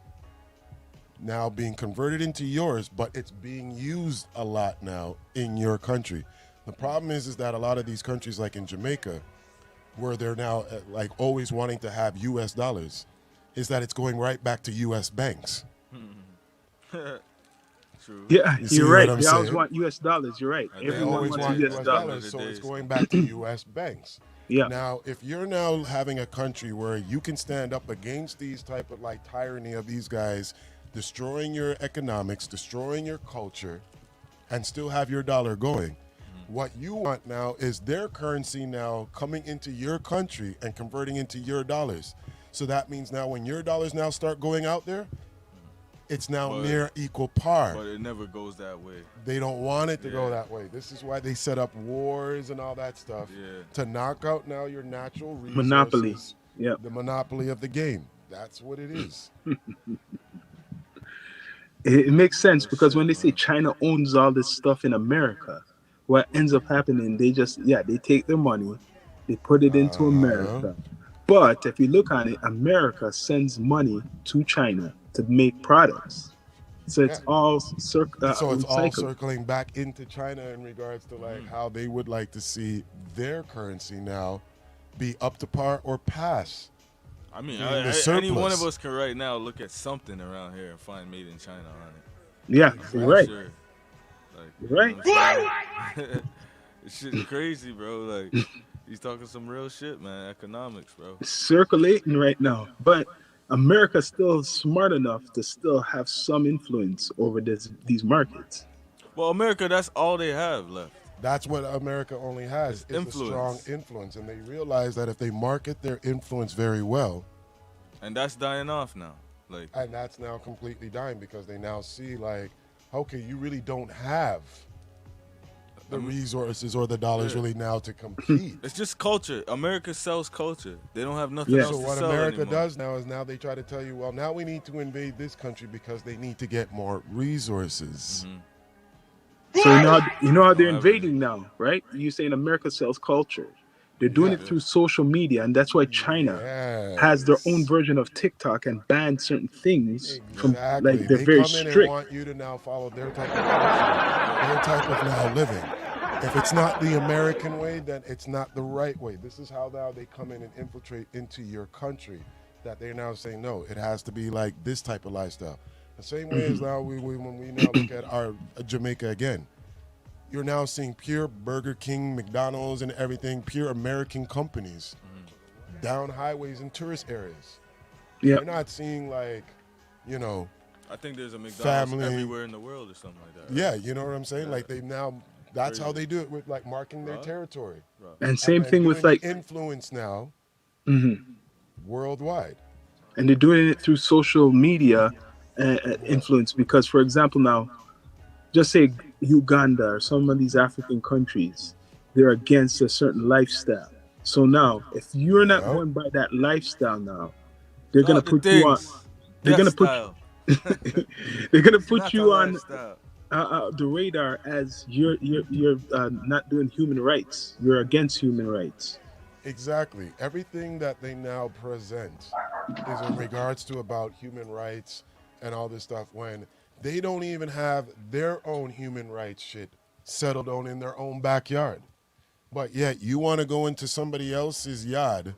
now being converted into yours, but it's being used a lot now in your country. The problem is that a lot of these countries, like in Jamaica, where they're now like always wanting to have U.S. dollars, is that it's going right back to U.S. banks. True. Yeah, you're right. They saying? always want U.S. dollars. You're right. They Everyone always wants want U.S. U.S. dollars. so it's going back to U.S. banks. Yeah. Now, if you're now having a country where you can stand up against these type of like tyranny of these guys, destroying your economics, destroying your culture, and still have your dollar going, what you want now is their currency now coming into your country and converting into your dollars. So that means now when your dollars now start going out there, it's now near equal par. But it never goes that way. They don't want it to go that way. This is why they set up wars and all that stuff to knock out now your natural resources. Monopoly. Yeah. The monopoly of the game. That's what it is. It makes sense because when they say China owns all this stuff in America, what ends up happening, they take their money, they put it into America. But if you look on it, America sends money to China to make products. So it's all circling back into China in regards to like how they would like to see their currency now be up to par or pass. I mean, any one of us can right now look at something around here and find made in China on it. Yeah, you're right. Sure. Like, right. This shit's crazy, bro. Like, he's talking some real shit, man. Economics, bro. It's circulating right now. But America's still smart enough to still have some influence over these markets. Well, America, that's all they have left. That's what America only has, is a strong influence. And they realize that if they market their influence very well. And that's dying off now. And that's now completely dying because they now see like, okay, you really don't have the resources or the dollars really now to compete. It's just culture. America sells culture. They don't have nothing else to sell. So what America anymore. does now is now they try to tell you, well, now we need to invade this country because they need to get more resources. Mm-hmm. So you know how they're invading now, right? You're saying America sells culture. They're doing it through social media, and that's why China has their own version of TikTok and banned certain things from like they're very strict. They want you to now follow their type of culture, their type of now living. If it's not the American way, then it's not the right way. This is how now they come in and infiltrate into your country. That they're now saying no, it has to be like this type of lifestyle. The same way as now when we now look at our Jamaica again, you're now seeing pure Burger King, McDonald's, and everything, pure American companies down highways and tourist areas. Yeah, you're not seeing like, you know, I think there's a McDonald's everywhere in the world or something like that. Right? Yeah, you know what I'm saying? Like they now, that's how they do it with like marking their territory. And same thing with like influence now, worldwide. And they're doing it through social media influence because, for example, now, just say Uganda or some of these African countries, they're against a certain lifestyle. So now, if you're not going by that lifestyle now, they're gonna put you on. They're gonna put. They're gonna put you on the radar as you're not doing human rights. You're against human rights. Exactly. Everything that they now present is in regards to about human rights and all this stuff when they don't even have their own human rights shit settled on in their own backyard. But yet you want to go into somebody else's yard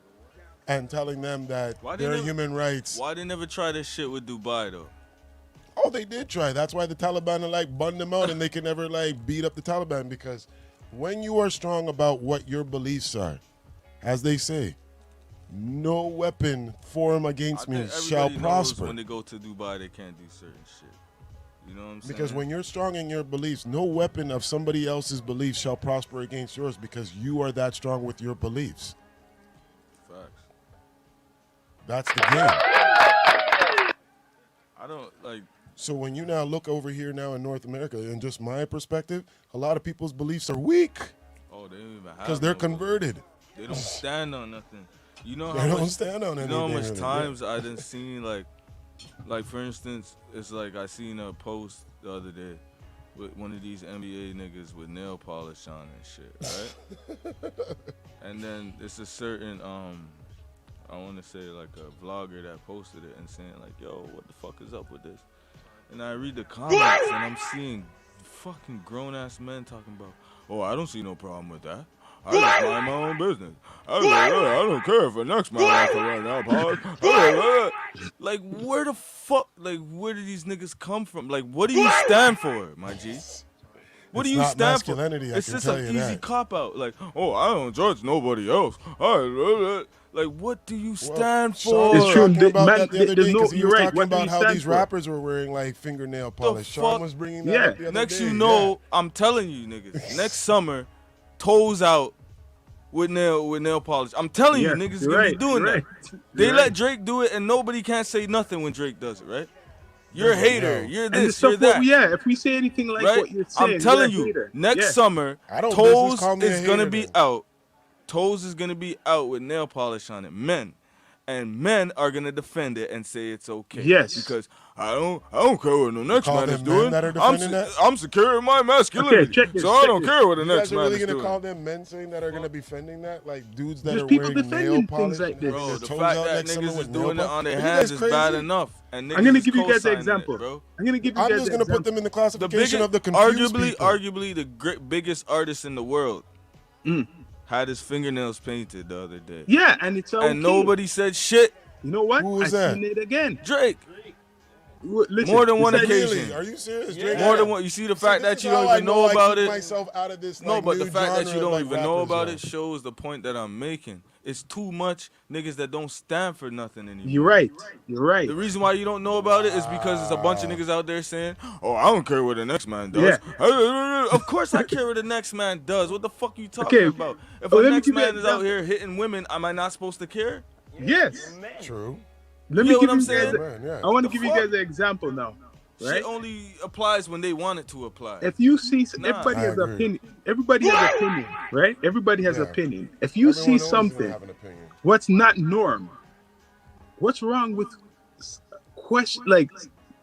and telling them that their human rights. Why they never try this shit with Dubai though? Oh, they did try. That's why the Taliban are like bun them out and they can never like beat up the Taliban because when you are strong about what your beliefs are, as they say, no weapon formed against me shall prosper. When they go to Dubai, they can't do certain shit. You know what I'm saying? Because when you're strong in your beliefs, no weapon of somebody else's beliefs shall prosper against yours because you are that strong with your beliefs. Facts. That's the game. I don't like. So when you now look over here now in North America, in just my perspective, a lot of people's beliefs are weak. Oh, they don't even have. Because they're converted. They don't stand on nothing. You know they don't stand on anything. You know how much times I done seen like for instance, it's like I seen a post the other day with one of these NBA niggas with nail polish on and shit, right? And then it's a certain I want to say like a vlogger that posted it and saying like, yo, what the fuck is up with this? And I read the comments and I'm seeing fucking grown ass men talking about, oh, I don't see no problem with that. I just mind my own business. I don't care if it next my life right now, Like, where the fuck, like, where do these niggas come from? Like, what do you stand for, my G? What do you stand for? It's just an easy cop-out. Like, oh, I don't judge nobody else. Like, what do you stand for? It's true. About that the other day because he was talking about how these rappers were wearing, like, fingernail polish. Sean was bringing that up the other next day. You know, I'm telling you, niggas, next summer, toes out with nail polish. I'm telling you, niggas gonna be doing that. They let Drake do it, and nobody can't say nothing when Drake does it, right? You're a hater. You're And the this. You're stuff that. yeah, if we say anything like Right? what you're saying, I'm telling you're a you, hater. next Yeah. summer, I don't Toes business call me a is gonna hater be then. out. Toes is gonna be out with nail polish on it. Men. And men are gonna defend it and say it's okay. Yes. Because I don't care what the next call man is them men doing. that are defending that? I'm secure in my masculinity. Okay, check this, so I check don't this. care what the You next guys are man really is gonna doing. call them men saying that are gonna be defending that? Like dudes that There's are people wearing defending nail things polish like and this. their Bro, the toes fact out that next summer niggas is with nail doing it polish. on their Are you hands guys is crazy? bad enough. And niggas I'm gonna is give you guys an co-signing example. it, bro. I'm gonna give you I'm guys just an gonna put example. them in the The classification biggest, of the confused arguably people. the biggest artist in the world Mm. had his fingernails painted the other day. Yeah, and it's okay. And nobody said shit. You know what? Who was I that? seen it again. Drake. Listen, More than one besides- occasion. Really? Are you serious? Drake? More than one. You see the fact this that is you how don't I even know I about keep it. myself out of this, No, like, but the new fact that genre you of, don't like, even know rappers about now. it shows the point that I'm making. It's too much niggas that don't stand for nothing anymore. You're right. You're right. The reason why you don't know about it is because there's a bunch of niggas out there saying, "Oh, I don't care what the next man does." Of course I care what the next man does. What the fuck you talking Okay. about? If Oh, a let me next give you man an is out example. here hitting women, am I not supposed to care? Yes. True. Let You me know give what I'm you saying? guys. Man, yeah. I want to The give you fuck? guys an example now. Right? Shit only applies when they want it to apply. If you see, Nah. everybody I has agree. opinion. Everybody has opinion, right? Everybody has Yeah. opinion. If you Everyone see always gonna something, have an opinion. what's not norm, what's wrong with question like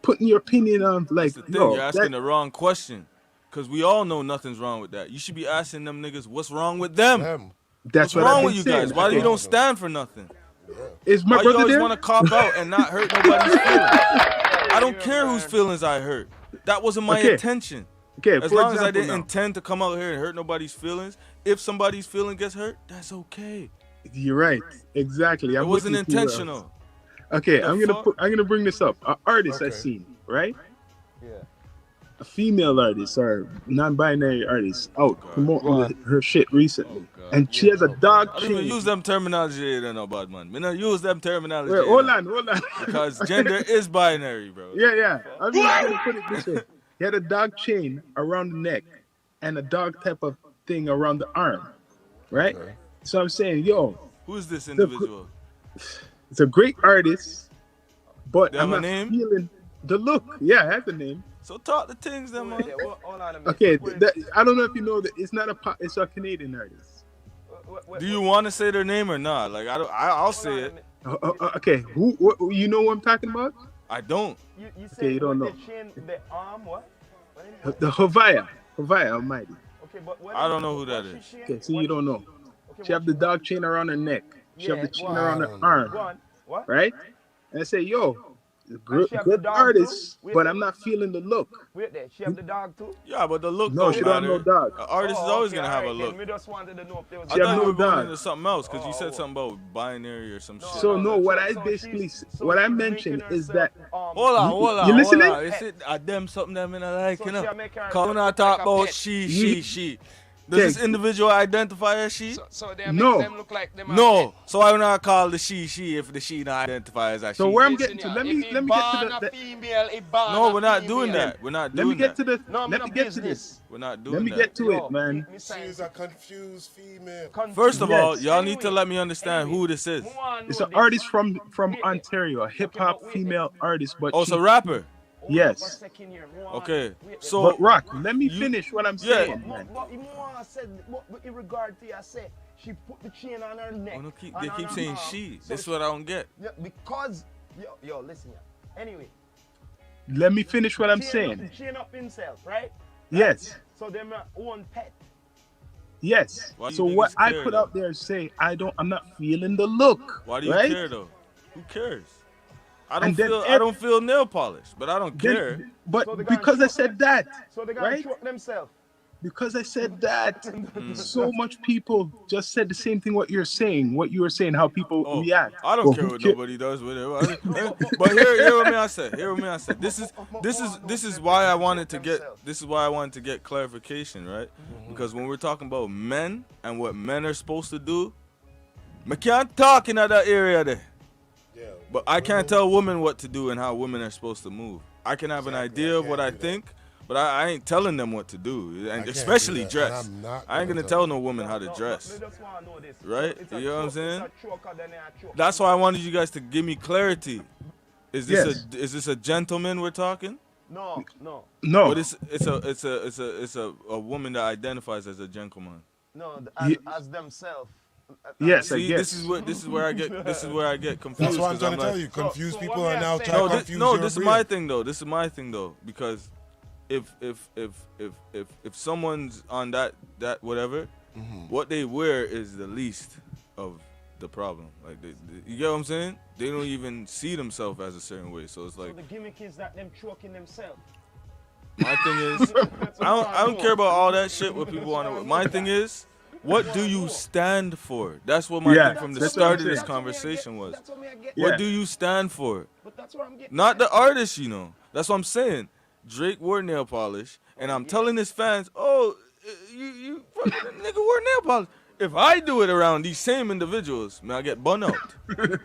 putting your opinion on like That's the thing, yo, you're asking that- the wrong question. Cause we all know nothing's wrong with that. You should be asking them niggas what's wrong with them. Them. that's What's what wrong I've with been you saying. guys? Why do you Okay. don't stand for nothing? Is my Why you brother always there? want to cop out and not hurt nobody's feelings? I don't care whose feelings I hurt. That wasn't my Okay. intention. Okay, As for long as I example didn't now. intend to come out here and hurt nobody's feelings, if somebody's feeling gets hurt, that's okay. You're right. Exactly. It I'm wasn't with you too, intentional. Okay, The I'm fuck? gonna bring this up. An artist I Okay. seen, right? Yeah. A female artist or non-binary artist out promoting her shit recently, God. and she has a dog I don't even chain. use them terminology then, no bad man. Me not use them terminology. Wait, hold now. on. Because gender is binary, bro. Yeah. I'm just gonna put it this way. He had a dog chain around the neck and a dog type of thing around the arm, right? Okay. So I'm saying, yo, Who is this individual? it's a great artist, but They have I'm a not name? feeling the look. Yeah, it has a name. So talk the things, then, man. Yeah, hold on a minute. Okay, I don't know if you know that it's not it's a Canadian artist. Do you want to say their name or not? Like I'll say it. Okay, you know what I'm talking about? I don't. You said Okay, you don't with know. the chain, the arm, what? What is it? The Havaya Almighty. Okay, but what I is- don't know who that what's is. the chain? Okay, so you What- don't know. okay, She have the dog chain around her neck. She have Yeah, the chain go on. around I her don't know. arm, Go on. What? right? And I say, yo, good, she have the good dog artist, too? Wait, but wait. I'm not feeling the look. Wait there. She have the dog too? Yeah, but the look No, don't she don't matter. have no dog. An artist is always gonna have a alright, look. then we just wanted to know if there was I She thought have you no were going dog. into something else because you said something about binary or some shit. So no, what I so basically, she's- so what I she's mentioned making is that herself, Hold on, You hold on, listening? hold on. Is it them something that I like, So you she know? make her Come when I look talk like a about pet. she. Does Okay. this individual identify as she? So they No. make them look like them. No. So I will not call the she if the she not identify as a she. So where I'm Listen getting to, here, let if me he get to born the, a female, he born No, a we're not female. doing that. We're not let doing me get that. to the, No, let me me no get to business. this. We're not doing Let me that. get to Yo, it, man. me She sign- is a confused female. First of all, Yes. y'all need to Anyway, let me understand anyway, who this is. who wanna It's know an this? artist from Wait, Ontario, a hip but hop wait, female artist, but Oh, it's she, a rapper. Hold Yes. up a second here. Who wanna- Okay. wait, So but Rock, let me you- finish what I'm Yeah. saying, man. But you wanna said, but in regard to you, I said she put the chain on her neck. Oh, no, and they on keep her saying arm. she. So This is what I don't get. yeah, because yo, listen here. Anyway, Let me finish what I'm chain saying. Up, chain up himself, right? Yes, So them are own pet. yes. Why do So you what niggas I care, put though? out there is saying I'm not feeling the look. Why do you right? care though? Who cares? I And then I don't feel nail polish, but I don't Then- care. But So they gonna because I choke said them- that, So they gotta right? choke themselves. Because I said that, so much people just said the same thing. What you're saying, what you were saying, how people Oh, react. I don't Well, care who what ca- nobody does with it. But hear what me I said. Hear what me I said. This is why I wanted to get clarification, right? Because when we're talking about men and what men are supposed to do, I can't talk in that area there. Yeah. But I can't tell women what to do and how women are supposed to move. I can have an Exactly, idea I of what I can't do that. think, but I ain't telling them what to do, I and can't do especially that, dress. and I'm not I ain't gonna gonna tell tell no woman how to No, dress. me just wanna know this. Right? It's a You know what I'm choke- saying? it's a choker, then a choke. That's why I wanted you guys to give me clarity. Is this a gentleman we're talking? No. But it's a woman that identifies as a gentleman. No, as themselves. Yes, See, I guess. this is where I get confused. That's what I'm trying to tell you. Confused people are now trying to confuse your this is my thing though. This is my thing though, because if someone's on that whatever, what they wear is the least of the problem. Like you get what I'm saying? They don't even see themselves as a certain way. So it's like, so the gimmick is that them choking themselves. my thing is, I don't care about all that shit what people want to. My thing is, what do you stand for? That's what my thing from the start of this conversation was. What do you stand for? But that's what I'm getting. Not the artist, you know. That's what I'm saying. Drake wore nail polish, and I'm telling his fans, oh, you fucking nigga wore nail polish. If I do it around these same individuals, man, I get bun out.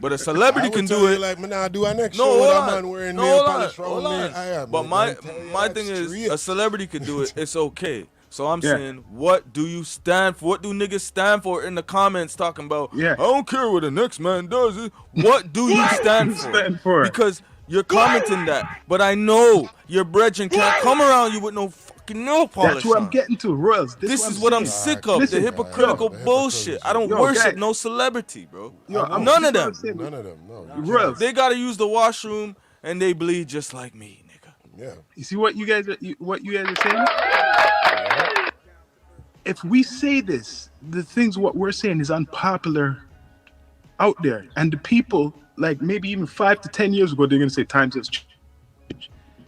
But a celebrity can do it. Like, man, I'll do our next No, show hold without on. man wearing No, nail hold polish on. from Hold me. on. I am, But man, my thing is, street. a celebrity could do it. It's okay. So I'm saying, what do you stand for? What do niggas stand for in the comments talking about? Yeah. I don't care what the next man does. What do you stand for? Because you're commenting that. But I know your brethren can't come around you with no fucking nail polish. That's what on. I'm getting to, Royals. This is what I'm sick of. Listen, the hypocritical bullshit. I don't worship no celebrity, bro. None of them. None of them. No. Royals. They gotta use the washroom and they bleed just like me, nigga. Yeah. You see what you guys are saying? If we say this, the things what we're saying is unpopular out there, and the people, like maybe even 5 to 10 years ago, they're gonna say times have changed.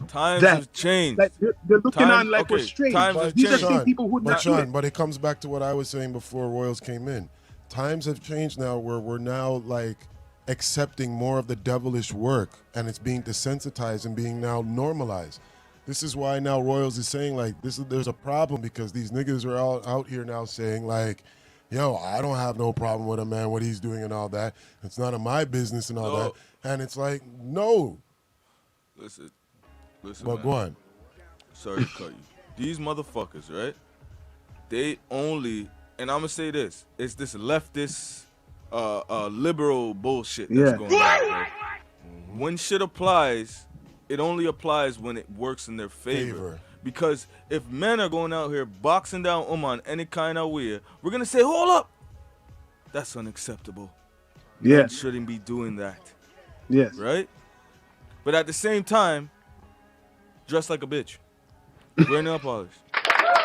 Times have changed. Like they're looking on like we're strange. Times have These are changed. same people who not do it. But it comes back to what I was saying before Royals came in. Times have changed now, where we're now like accepting more of the devilish work, and it's being desensitized and being now normalized. This is why now Royals is saying like there's a problem, because these niggas are all out here now saying like, yo, I don't have no problem with him, man, what he's doing and all that. It's none of my business and all that. And it's like, no. Listen, But man. go on. Sorry to cut you. These motherfuckers, right? They only, and I'm gonna say this, it's this leftist, liberal bullshit that's going on. Right? When shit applies, it only applies when it works in their favor. Because if men are going out here boxing down Oman any kind of way, we're gonna say, hold up, that's unacceptable. Yeah. Men shouldn't be doing that. Yes. Right? But at the same time, dress like a bitch. Wear nail polish.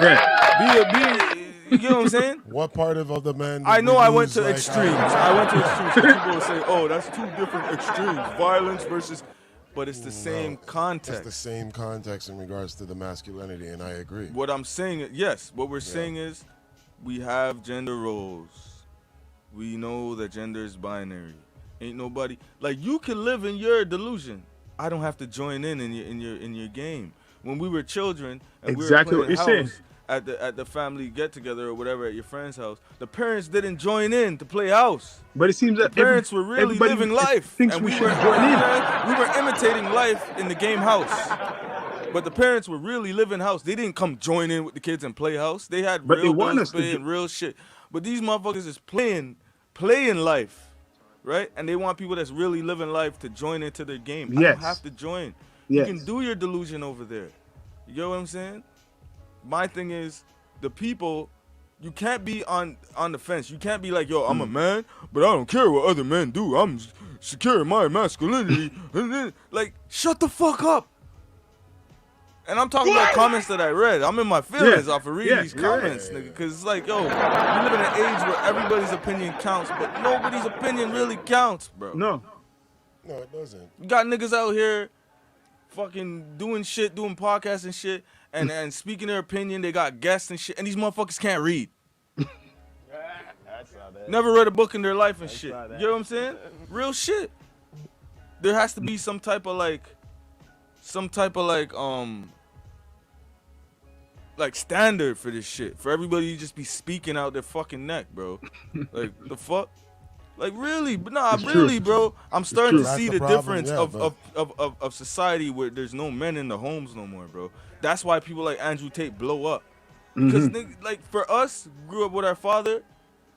Yeah. You get what I'm saying? What part of the man? I know I went to extremes. I went to extremes. So people will say, oh, that's two different extremes. Violence versus... But it's the same context. It's the same context in regards to the masculinity, and I agree. What I'm saying, yes, what we're saying is we have gender roles. We know that gender is binary. Ain't nobody... Like, you can live in your delusion. I don't have to join in your game. When we were children and we were playing house at the family get together or whatever at your friend's house, the parents didn't join in to play house. But it seems that the parents were really living life, and we were imitating life in the game house. But the parents were really living house. They didn't come join in with the kids and play house. They had real guns playing real shit. But these motherfuckers is playing life. Right? And they want people that's really living life to join into their game. Yes. I don't have to join. Yes. You can do your delusion over there. You get what I'm saying? My thing is, the people, you can't be on the fence. You can't be like, yo, I'm a man, but I don't care what other men do. I'm secure in my masculinity. And then, like, shut the fuck up. And I'm talking about comments that I read. I'm in my feelings off of reading these comments, nigga. Because it's like, yo, we live in an age where everybody's opinion counts, but nobody's opinion really counts, bro. No, it doesn't. You got niggas out here fucking doing shit, doing podcasts and shit, and speaking their opinion. They got guests and shit, and these motherfuckers can't read. Never read a book in their life and shit. You know what I'm saying? Real shit. There has to be some type of standard for this shit. For everybody to just be speaking out their fucking neck, bro. Like, the fuck? Like, really? But nah, really, bro. I'm starting to see the difference of society where there's no men in the homes no more, bro. That's why people like Andrew Tate blow up. Because, like, for us, grew up with our father,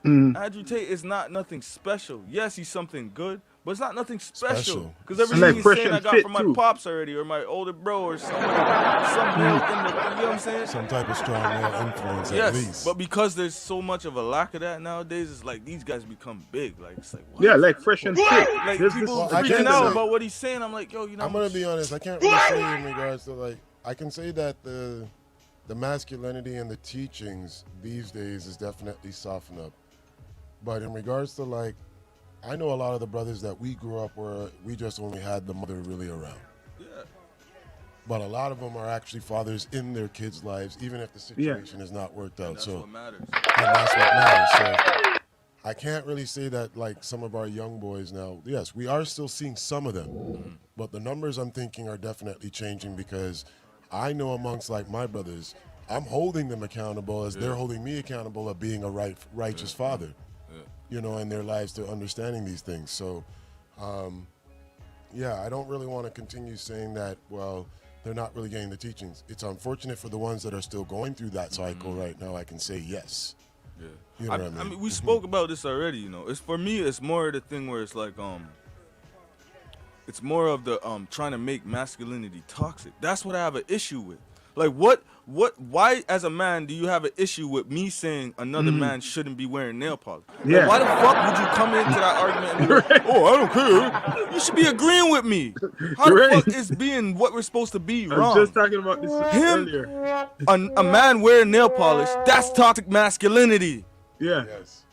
Andrew Tate is not nothing special. Yes, he's something good, But it's not nothing special. Because And, everything like, he's fresh saying and I got fit, from my too. pops already, or my older bro, or somebody, some male in the, you know what I'm saying? Some type of strong male influence, at Yes, least. but because there's so much of a lack of that nowadays, it's like these guys become big. Like, it's like, what? Yeah, like fresh and fit. Like, There's people this I freaking can't out say- about what he's saying. I'm like, yo, you know. I'm gonna be honest. I can't really say in regards to like. I can say that the masculinity and the teachings these days is definitely softened up. But in regards to like, I know a lot of the brothers that we grew up where we just only had the mother really around. Yeah. But a lot of them are actually fathers in their kids' lives, even if the situation is not worked out. That's So what matters. and that's what matters. So I can't really say that like some of our young boys now. Yes, we are still seeing some of them, but the numbers I'm thinking are definitely changing because I know amongst like my brothers, I'm holding them accountable as they're holding me accountable of being a righteous father. You know, in their lives to understanding these things. So, yeah, I don't really want to continue saying that, well, they're not really getting the teachings. It's unfortunate for the ones that are still going through that cycle right now. I can say yes. Yeah. You know what I mean? We spoke about this already, you know. It's for me, it's more of the thing where it's like, it's more of the trying to make masculinity toxic. That's what I have an issue with. Like, why as a man do you have an issue with me saying another man shouldn't be wearing nail polish? Yeah. Like, why the fuck would you come into that argument and be like, oh, I don't care. You should be agreeing with me. How the Right. fuck is being what we're supposed to be I was wrong? just talking about this Him, earlier. a man wearing nail polish, that's toxic masculinity. Yeah. Yes.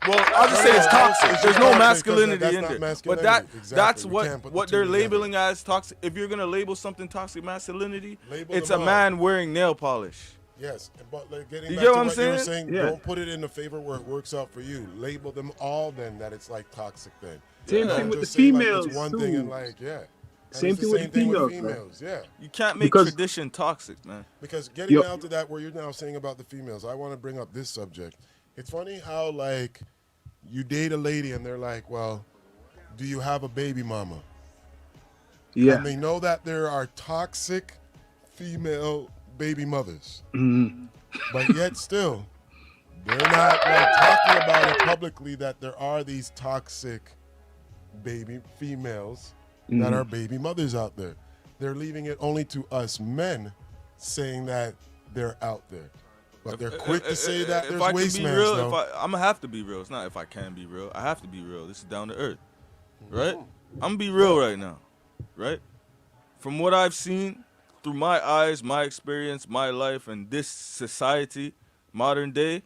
Well, I'll just say it's toxic. It's There's just no toxic masculinity because in that's there. not But masculinity. that's Exactly. We can't put what the they're two together. labeling as toxic. If you're gonna label something toxic masculinity, Label it's a them all. man wearing nail polish. Yes, but like getting You back get to what I'm what you were saying? saying, Yeah. don't put it in a favor where it works out for you. Label them all then that it's like toxic then. Same Don't thing with the just say, like, females, it's one too. thing and like, yeah. And Same it's the thing with same the thing females, females, yeah. You can't make Because- tradition toxic, man. Because getting Yo- down to that, where you're now saying about the females, I want to bring up this subject. It's funny how, like, you date a lady and they're like, well, do you have a baby mama? Yeah. And they know that there are toxic female baby mothers. Mhm. But yet still, they're not like talking about it publicly that there are these toxic baby females that are baby mothers out there. They're leaving it only to us men saying that they're out there. But they're quick to say that if there's I can waste be mans, real, though. I'm gonna have to be real. It's not if I can be real. I have to be real. This is down to earth, right? I'm gonna be real right now, right? From what I've seen through my eyes, my experience, my life, and this society, modern day,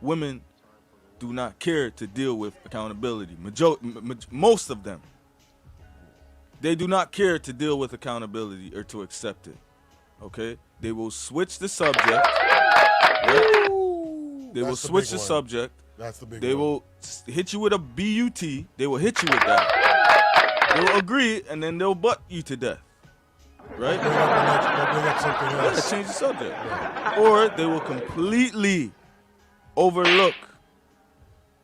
women do not care to deal with accountability. Most of them, they do not care to deal with accountability or to accept it. Okay, they will switch the subject. Right? They will That's the switch big the one. subject. That's the big They one. will hit you with a BUT. They will hit you with that. They will agree, and then they'll butt you to death. Right? They'll bring up something Yeah, else. change the subject. Or they will completely overlook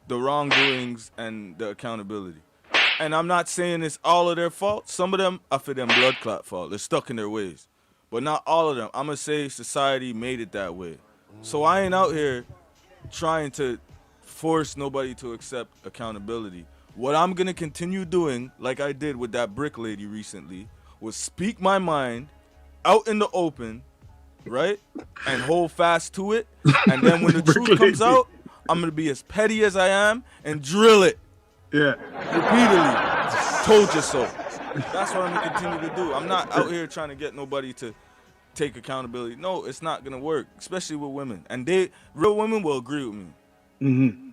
the wrongdoings and the accountability. And I'm not saying it's all of their fault. Some of them are for them blood clot fault. They're stuck in their ways. But not all of them. I'm going to say society made it that way. So I ain't out here trying to force nobody to accept accountability. What I'm going to continue doing, like I did with that brick lady recently, was speak my mind out in the open, right? And hold fast to it. And then when the truth comes out, I'm going to be as petty as I am and drill it Yeah. repeatedly. Told you so. That's what I'm going to continue to do. I'm not out here trying to get nobody to take accountability. No, it's not going to work, especially with women. And real women will agree with me. Mm-hmm.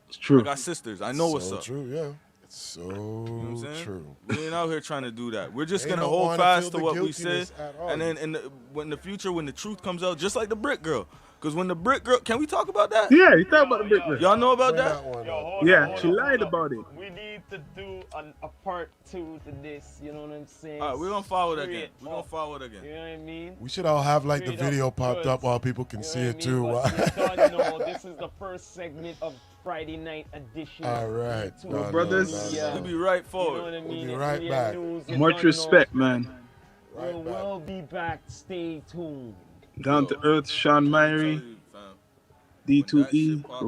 It's true. I got sisters. I know what's so up. true, yeah. It's so You know what I'm saying? true. We ain't out here trying to do that. We're just They gonna don't hold wanna fast feel to the what we say, guiltiness at all. and then when the future, when the truth comes out, just like the brick girl. Because when the brick girl, can we talk about that? Yeah, you talk about the big man. Y'all know about Bring that? one Yo, up. hold Yeah, on, hold she on, lied hold on. about it. We need to do a part 2 to this, you know what I'm saying? All right, we're gonna follow it again. Straight We're gonna up, follow it again. You know what I mean? We should all have like the Straight up video popped goods. up while people can You know see what I it mean? too. But you don't know, this is the first segment of Friday night edition. All right. To No, no, brothers. no, Yeah. We'll no. be right You know forward. what I mean? be It's right Media back. News, you Much don't respect, know. man. Right We'll, back. we'll be back. Stay tuned. Down to earth, Sean Tell Myrie, you, fam, when that shit D2E. pop